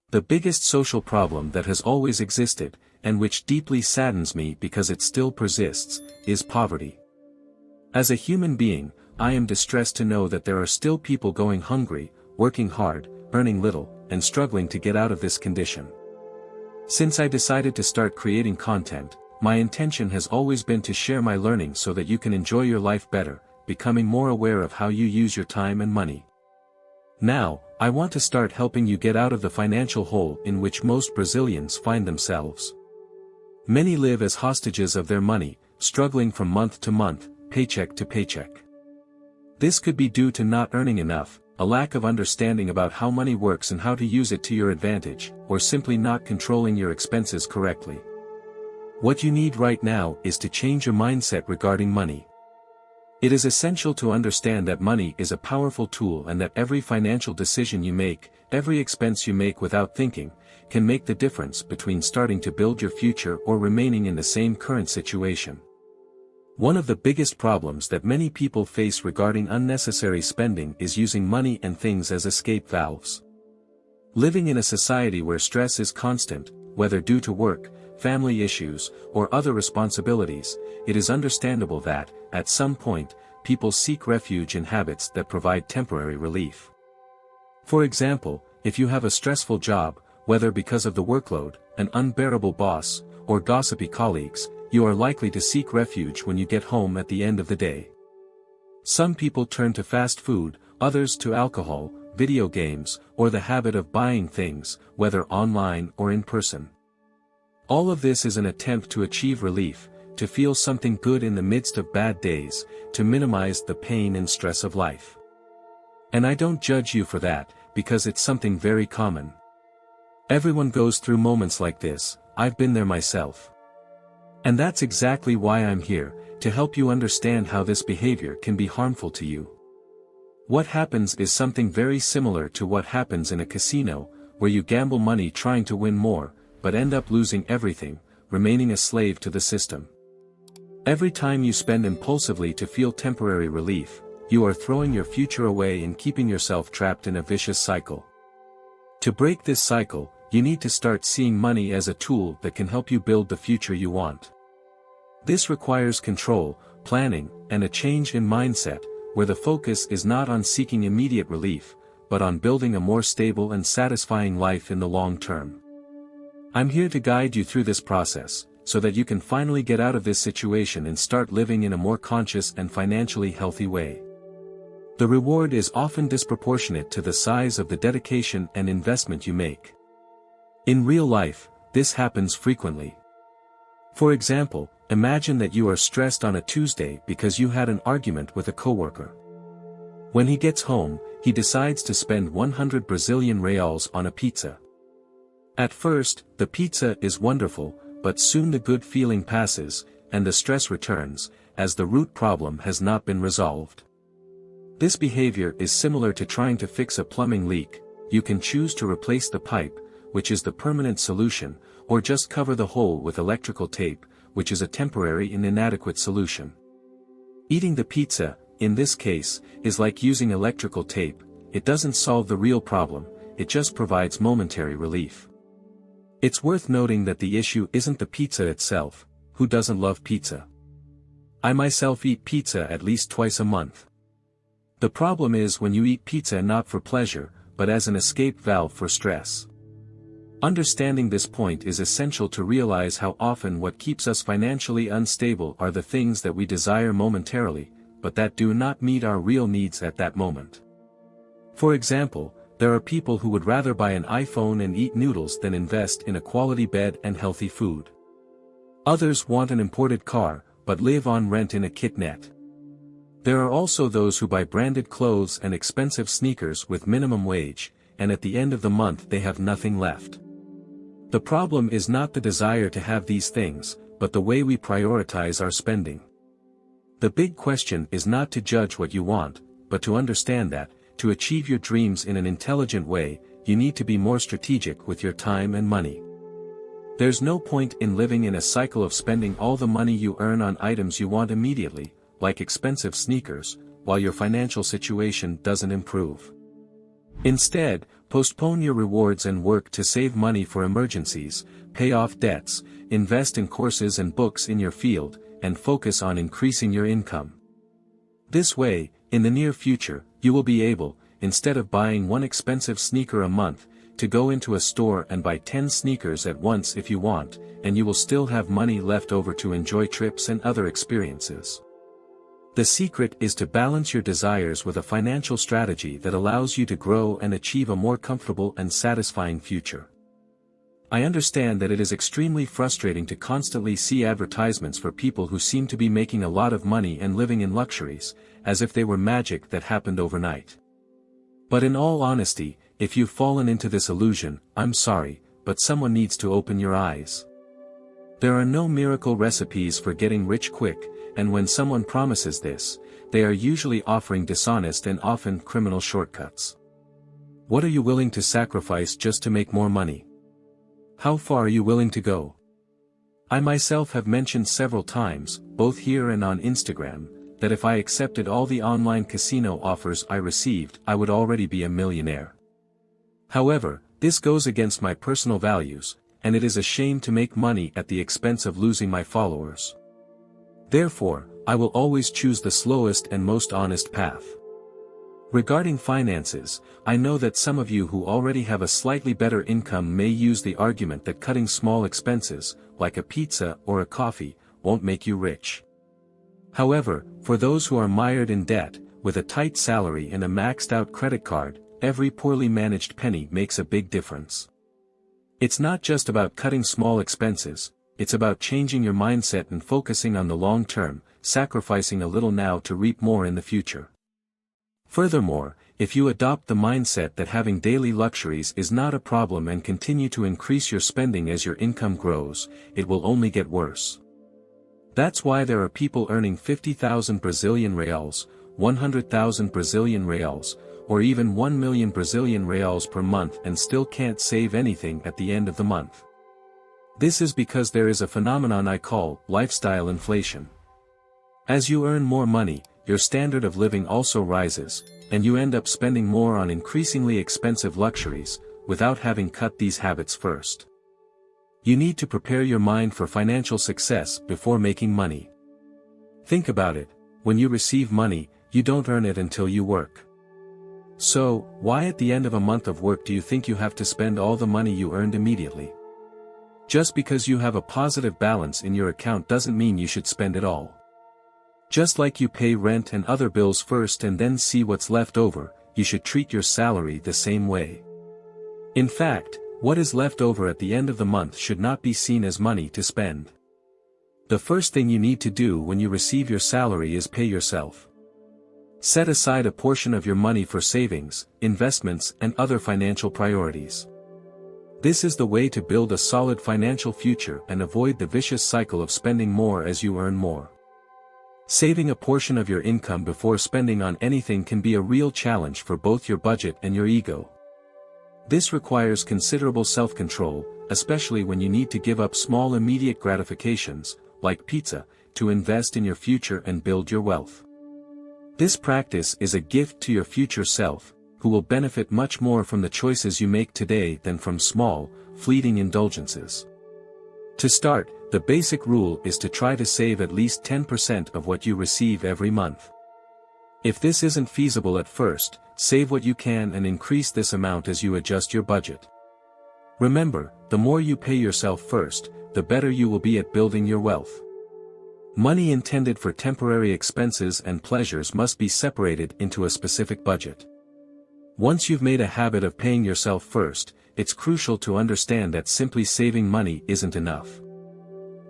The biggest social problem that has always existed, and which deeply saddens me because it still persists, is poverty. As a human being, I am distressed to know that there are still people going hungry, working hard, earning little, and struggling to get out of this condition. Since I decided to start creating content, my intention has always been to share my learning so that you can enjoy your life better, becoming more aware of how you use your time and money. Now, I want to start helping you get out of the financial hole in which most Brazilians find themselves. Many live as hostages of their money, struggling from month to month, paycheck to paycheck. This could be due to not earning enough, a lack of understanding about how money works and how to use it to your advantage, or simply not controlling your expenses correctly. What you need right now is to change your mindset regarding money. It is essential to understand that money is a powerful tool and that every financial decision you make, every expense you make without thinking, can make the difference between starting to build your future or remaining in the same current situation. One of the biggest problems that many people face regarding unnecessary spending is using money and things as escape valves. Living in a society where stress is constant, whether due to work, family issues, or other responsibilities, it is understandable that, at some point, people seek refuge in habits that provide temporary relief. For example, if you have a stressful job, whether because of the workload, an unbearable boss, or gossipy colleagues, you are likely to seek refuge when you get home at the end of the day. Some people turn to fast food, others to alcohol, video games, or the habit of buying things, whether online or in person. All of this is an attempt to achieve relief, to feel something good in the midst of bad days, to minimize the pain and stress of life. And I don't judge you for that, because it's something very common. Everyone goes through moments like this, I've been there myself. And that's exactly why I'm here, to help you understand how this behavior can be harmful to you. What happens is something very similar to what happens in a casino, where you gamble money trying to win more, but end up losing everything, remaining a slave to the system. Every time you spend impulsively to feel temporary relief, you are throwing your future away and keeping yourself trapped in a vicious cycle. To break this cycle, you need to start seeing money as a tool that can help you build the future you want. This requires control, planning, and a change in mindset, where the focus is not on seeking immediate relief, but on building a more stable and satisfying life in the long term. I'm here to guide you through this process, so that you can finally get out of this situation and start living in a more conscious and financially healthy way. The reward is often disproportionate to the size of the dedication and investment you make. In real life, this happens frequently. For example, imagine that you are stressed on a Tuesday because you had an argument with a coworker. When he gets home, he decides to spend 100 Brazilian reals on a pizza. At first, the pizza is wonderful, but soon the good feeling passes, and the stress returns, as the root problem has not been resolved. This behavior is similar to trying to fix a plumbing leak. You can choose to replace the pipe, which is the permanent solution, or just cover the hole with electrical tape, which is a temporary and inadequate solution. Eating the pizza, in this case, is like using electrical tape. It doesn't solve the real problem, it just provides momentary relief. It's worth noting that the issue isn't the pizza itself. Who doesn't love pizza? I myself eat pizza at least twice a month. The problem is when you eat pizza not for pleasure, but as an escape valve for stress. Understanding this point is essential to realize how often what keeps us financially unstable are the things that we desire momentarily, but that do not meet our real needs at that moment. For example, there are people who would rather buy an iPhone and eat noodles than invest in a quality bed and healthy food. Others want an imported car, but live on rent in a kitnet. There are also those who buy branded clothes and expensive sneakers with minimum wage, and at the end of the month they have nothing left. The problem is not the desire to have these things, but the way we prioritize our spending. The big question is not to judge what you want, but to understand that, to achieve your dreams in an intelligent way, you need to be more strategic with your time and money. There's no point in living in a cycle of spending all the money you earn on items you want immediately, like expensive sneakers, while your financial situation doesn't improve. Instead, Postpone your rewards and work to save money for emergencies, pay off debts, invest in courses and books in your field, and focus on increasing your income. This way, in the near future, you will be able, instead of buying one expensive sneaker a month, to go into a store and buy 10 sneakers at once if you want, and you will still have money left over to enjoy trips and other experiences. The secret is to balance your desires with a financial strategy that allows you to grow and achieve a more comfortable and satisfying future. I understand that it is extremely frustrating to constantly see advertisements for people who seem to be making a lot of money and living in luxuries, as if they were magic that happened overnight. But in all honesty, if you've fallen into this illusion, I'm sorry, but someone needs to open your eyes. There are no miracle recipes for getting rich quick, and when someone promises this, they are usually offering dishonest and often criminal shortcuts. What are you willing to sacrifice just to make more money? How far are you willing to go? I myself have mentioned several times, both here and on Instagram, that if I accepted all the online casino offers I received, I would already be a millionaire. However, this goes against my personal values, and it is a shame to make money at the expense of losing my followers. Therefore, I will always choose the slowest and most honest path. Regarding finances, I know that some of you who already have a slightly better income may use the argument that cutting small expenses, like a pizza or a coffee, won't make you rich. However, for those who are mired in debt, with a tight salary and a maxed-out credit card, every poorly managed penny makes a big difference. It's not just about cutting small expenses, it's about changing your mindset and focusing on the long term, sacrificing a little now to reap more in the future. Furthermore, if you adopt the mindset that having daily luxuries is not a problem and continue to increase your spending as your income grows, it will only get worse. That's why there are people earning 50,000 Brazilian reals, 100,000 Brazilian reals, or even 1 million Brazilian reals per month and still can't save anything at the end of the month. This is because there is a phenomenon I call lifestyle inflation. As you earn more money, your standard of living also rises, and you end up spending more on increasingly expensive luxuries, without having cut these habits first. You need to prepare your mind for financial success before making money. Think about it, when you receive money, you don't earn it until you work. So, why at the end of a month of work do you think you have to spend all the money you earned immediately? Just because you have a positive balance in your account doesn't mean you should spend it all. Just like you pay rent and other bills first and then see what's left over, you should treat your salary the same way. In fact, what is left over at the end of the month should not be seen as money to spend. The first thing you need to do when you receive your salary is pay yourself. Set aside a portion of your money for savings, investments, and other financial priorities. This is the way to build a solid financial future and avoid the vicious cycle of spending more as you earn more. Saving a portion of your income before spending on anything can be a real challenge for both your budget and your ego. This requires considerable self-control, especially when you need to give up small immediate gratifications, like pizza, to invest in your future and build your wealth. This practice is a gift to your future self, who will benefit much more from the choices you make today than from small, fleeting indulgences. To start, the basic rule is to try to save at least 10% of what you receive every month. If this isn't feasible at first, save what you can and increase this amount as you adjust your budget. Remember, the more you pay yourself first, the better you will be at building your wealth. Money intended for temporary expenses and pleasures must be separated into a specific budget. Once you've made a habit of paying yourself first, it's crucial to understand that simply saving money isn't enough.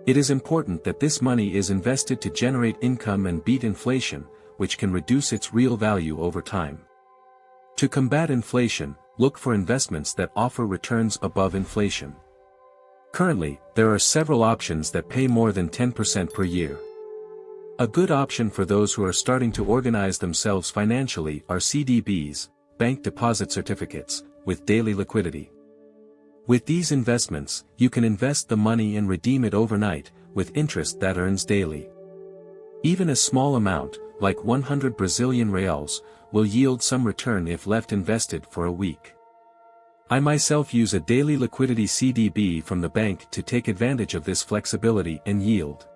It is important that this money is invested to generate income and beat inflation, which can reduce its real value over time. To combat inflation, look for investments that offer returns above inflation. Currently, there are several options that pay more than 10% per year. A good option for those who are starting to organize themselves financially are CDBs, bank deposit certificates, with daily liquidity. With these investments, you can invest the money and redeem it overnight, with interest that earns daily. Even a small amount, like 100 Brazilian reals, will yield some return if left invested for a week. I myself use a daily liquidity CDB from the bank to take advantage of this flexibility and yield.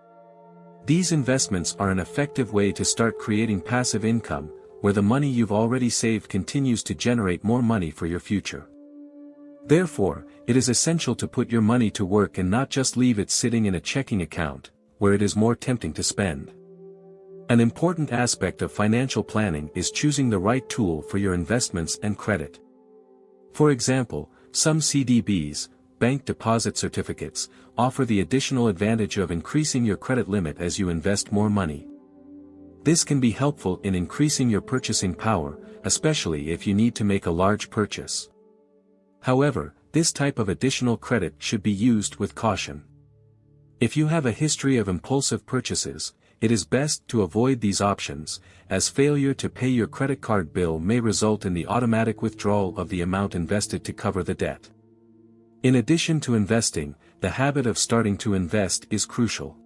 These investments are an effective way to start creating passive income, where the money you've already saved continues to generate more money for your future. Therefore, it is essential to put your money to work and not just leave it sitting in a checking account, where it is more tempting to spend. An important aspect of financial planning is choosing the right tool for your investments and credit. For example, some CDBs, bank deposit certificates, offer the additional advantage of increasing your credit limit as you invest more money. This can be helpful in increasing your purchasing power, especially if you need to make a large purchase. However, this type of additional credit should be used with caution. If you have a history of impulsive purchases, it is best to avoid these options, as failure to pay your credit card bill may result in the automatic withdrawal of the amount invested to cover the debt. In addition to investing, the habit of starting to invest is crucial.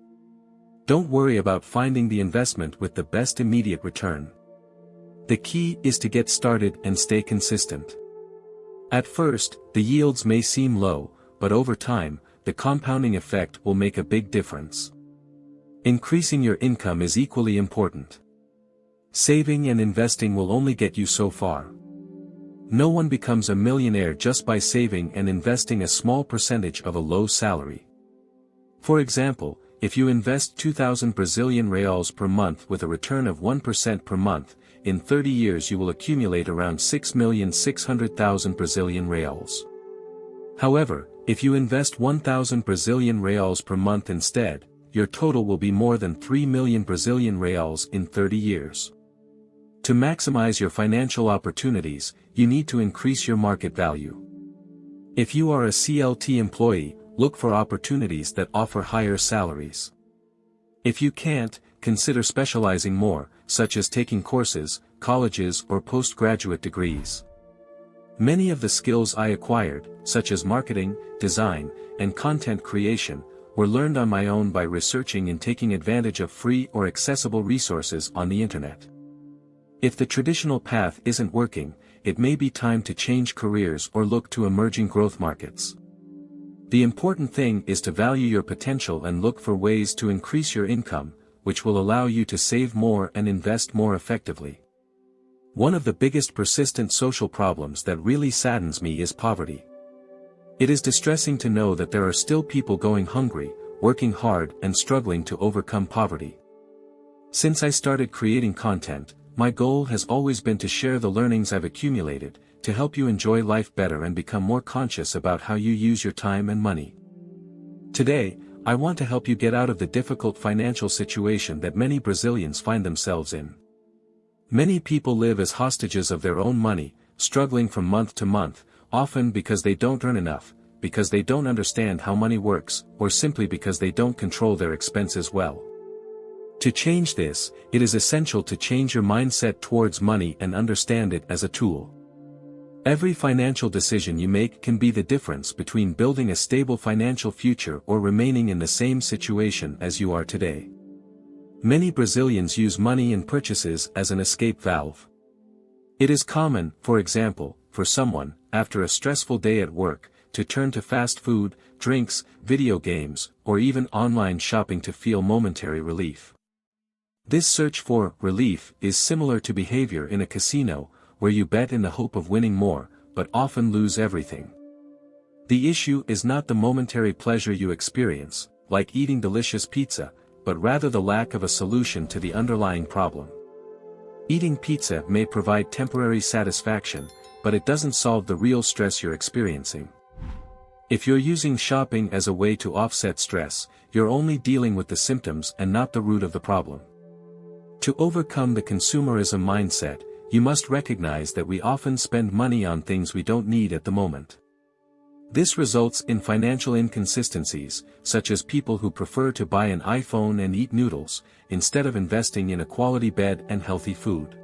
Don't worry about finding the investment with the best immediate return. The key is to get started and stay consistent. At first, the yields may seem low, but over time, the compounding effect will make a big difference. Increasing your income is equally important. Saving and investing will only get you so far. No one becomes a millionaire just by saving and investing a small percentage of a low salary. For example, if you invest 2,000 Brazilian reals per month with a return of 1% per month, in 30 years you will accumulate around 6,600,000 Brazilian reals. However, if you invest 1,000 Brazilian reals per month instead, your total will be more than 3 million Brazilian reals in 30 years. To maximize your financial opportunities, you need to increase your market value. If you are a CLT employee, look for opportunities that offer higher salaries. If you can't, consider specializing more, such as taking courses, colleges or postgraduate degrees. Many of the skills I acquired, such as marketing, design, and content creation, were learned on my own by researching and taking advantage of free or accessible resources on the internet. If the traditional path isn't working, it may be time to change careers or look to emerging growth markets. The important thing is to value your potential and look for ways to increase your income, which will allow you to save more and invest more effectively. One of the biggest persistent social problems that really saddens me is poverty. It is distressing to know that there are still people going hungry, working hard and struggling to overcome poverty. Since I started creating content, my goal has always been to share the learnings I've accumulated, to help you enjoy life better and become more conscious about how you use your time and money. Today, I want to help you get out of the difficult financial situation that many Brazilians find themselves in. Many people live as hostages of their own money, struggling from month to month, often because they don't earn enough, because they don't understand how money works, or simply because they don't control their expenses well. To change this, it is essential to change your mindset towards money and understand it as a tool. Every financial decision you make can be the difference between building a stable financial future or remaining in the same situation as you are today. Many Brazilians use money and purchases as an escape valve. It is common, for example, for someone, after a stressful day at work, to turn to fast food, drinks, video games, or even online shopping to feel momentary relief. This search for relief is similar to behavior in a casino, where you bet in the hope of winning more, but often lose everything. The issue is not the momentary pleasure you experience, like eating delicious pizza, but rather the lack of a solution to the underlying problem. Eating pizza may provide temporary satisfaction, but it doesn't solve the real stress you're experiencing. If you're using shopping as a way to offset stress, you're only dealing with the symptoms and not the root of the problem. To overcome the consumerism mindset, you must recognize that we often spend money on things we don't need at the moment. This results in financial inconsistencies, such as people who prefer to buy an iPhone and eat noodles, instead of investing in a quality bed and healthy food.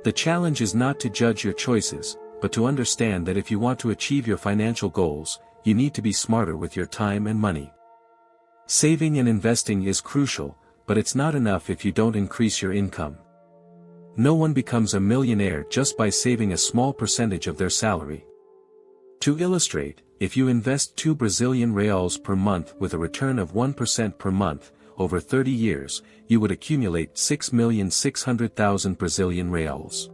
The challenge is not to judge your choices, but to understand that if you want to achieve your financial goals, you need to be smarter with your time and money. Saving and investing is crucial, but it's not enough if you don't increase your income. No one becomes a millionaire just by saving a small percentage of their salary. To illustrate, if you invest 2 Brazilian reals per month with a return of 1% per month, over 30 years, you would accumulate 6,600,000 Brazilian reals.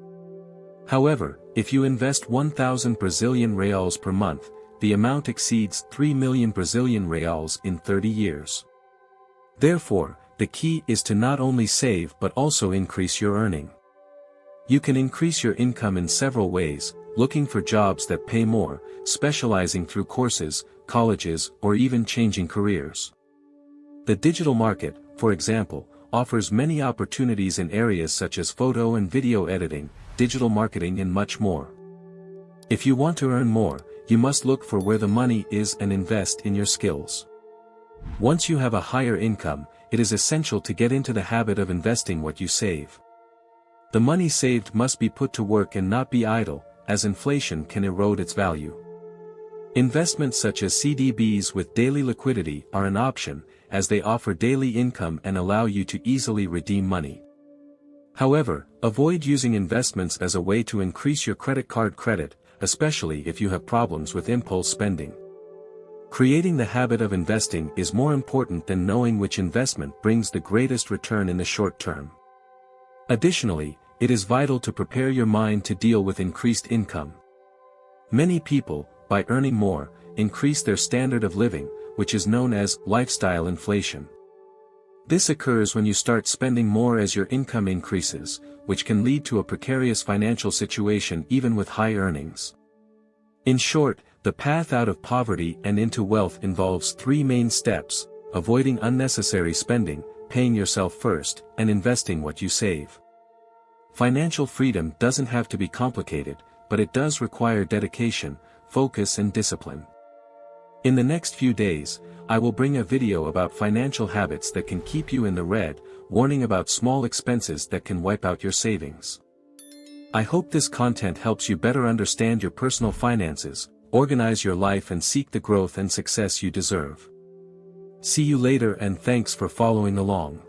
However, if you invest 1,000 Brazilian reals per month, the amount exceeds 3 million Brazilian reals in 30 years. Therefore, the key is to not only save but also increase your earning. You can increase your income in several ways, looking for jobs that pay more, specializing through courses, colleges, or even changing careers. The digital market, for example, offers many opportunities in areas such as photo and video editing, digital marketing and much more. If you want to earn more, you must look for where the money is and invest in your skills. Once you have a higher income, it is essential to get into the habit of investing what you save. The money saved must be put to work and not be idle, as inflation can erode its value. Investments such as CDBs with daily liquidity are an option, as they offer daily income and allow you to easily redeem money. However, avoid using investments as a way to increase your credit card credit, especially if you have problems with impulse spending. Creating the habit of investing is more important than knowing which investment brings the greatest return in the short term. Additionally, it is vital to prepare your mind to deal with increased income. Many people, by earning more, increase their standard of living, which is known as lifestyle inflation. This occurs when you start spending more as your income increases, which can lead to a precarious financial situation even with high earnings. In short, the path out of poverty and into wealth involves 3 main steps: avoiding unnecessary spending, paying yourself first, and investing what you save. Financial freedom doesn't have to be complicated, but it does require dedication, focus and discipline. In the next few days, I will bring a video about financial habits that can keep you in the red, warning about small expenses that can wipe out your savings. I hope this content helps you better understand your personal finances, organize your life and seek the growth and success you deserve. See you later and thanks for following along.